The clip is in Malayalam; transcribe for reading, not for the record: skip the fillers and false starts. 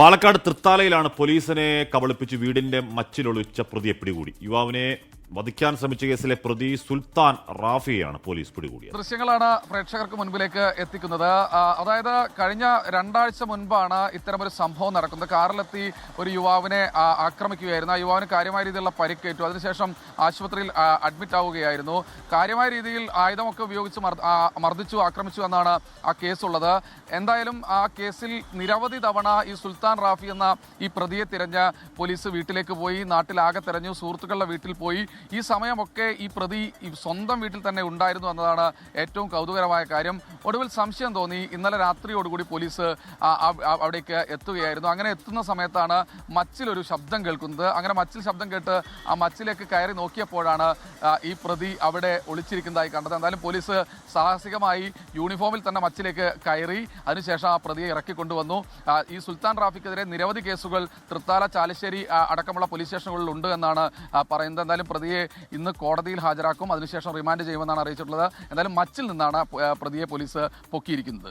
പാലക്കാട് തൃത്താലയിലാണ് പോലീസിനെ കബളിപ്പിച്ച് വീടിന്റെ മച്ചിലൊളിച്ച പ്രതിയെ പിടികൂടി. യുവാവിനെ വധിക്കാൻ ശ്രമിച്ച കേസിലെ പ്രതി സുൽത്താൻ റാഫിയെയാണ് പോലീസ് പിടികൂടിയത്. ദൃശ്യങ്ങളാണ് പ്രേക്ഷകർക്ക് മുൻപിലേക്ക് എത്തിക്കുന്നത്. അതായത് കഴിഞ്ഞ 2 ആഴ്ച മുൻപാണ് ഇത്തരമൊരു സംഭവം നടക്കുന്നത്. കാറിലെത്തി ഒരു യുവാവിനെ ആക്രമിക്കുകയായിരുന്നു. ആ യുവാവിന് കാര്യമായ രീതിയിലുള്ള പരിക്കേറ്റു. അതിനുശേഷം ആശുപത്രിയിൽ അഡ്മിറ്റ് ആവുകയായിരുന്നു. കാര്യമായ രീതിയിൽ ആയുധമൊക്കെ ഉപയോഗിച്ച് മർദ്ദിച്ചു, ആക്രമിച്ചു എന്നാണ് ആ കേസുള്ളത്. എന്തായാലും ആ കേസിൽ നിരവധി തവണ ഈ സുൽത്താൻ റാഫി എന്ന ഈ പ്രതിയെ തിരഞ്ഞ് പോലീസ് വീട്ടിലേക്ക് പോയി, നാട്ടിലാകെ തിരഞ്ഞു, സുഹൃത്തുക്കളുടെ വീട്ടിൽ പോയി. ഈ സമയമൊക്കെ ഈ പ്രതി സ്വന്തം വീട്ടിൽ തന്നെ ഉണ്ടായിരുന്നു എന്നതാണ് ഏറ്റവും കൗതുകരമായ കാര്യം. ഒടുവിൽ സംശയം തോന്നി. ഇന്നലെ രാത്രിയോടുകൂടി പോലീസ് അവിടേക്ക് എത്തുകയായിരുന്നു. അങ്ങനെ എത്തുന്ന സമയത്താണ് മച്ചിലൊരു ശബ്ദം കേൾക്കുന്നത്. അങ്ങനെ മച്ചിൽ ശബ്ദം കേട്ട് ആ മച്ചിലേക്ക് കയറി നോക്കിയപ്പോഴാണ് ഈ പ്രതി അവിടെ ഒളിച്ചിരിക്കുന്നതായി കണ്ടത്. എന്തായാലും പോലീസ് സാഹസികമായി യൂണിഫോമിൽ തന്നെ മച്ചിലേക്ക് കയറി അതിനുശേഷം ആ പ്രതിയെ ഇറക്കിക്കൊണ്ടുവന്നു. ഈ സുൽത്താൻ റാഫിക്കെതിരെ നിരവധി കേസുകൾ തൃത്താല, ചാലിശ്ശേരി അടക്കമുള്ള പോലീസ് സ്റ്റേഷനുകളിൽ ഉണ്ട് എന്നാണ് പറയുന്നത്. എന്തായാലും പ്രതിയെ ഇന്ന് കോടതിയിൽ ഹാജരാക്കും. അതിനുശേഷം റിമാൻഡ് ചെയ്യുമെന്നാണ് അറിയിച്ചിട്ടുള്ളത്. എന്തായാലും മച്ചിൽ നിന്നാണ് പ്രതിയെ പോലീസ് പൊക്കിയിരിക്കുന്നത്.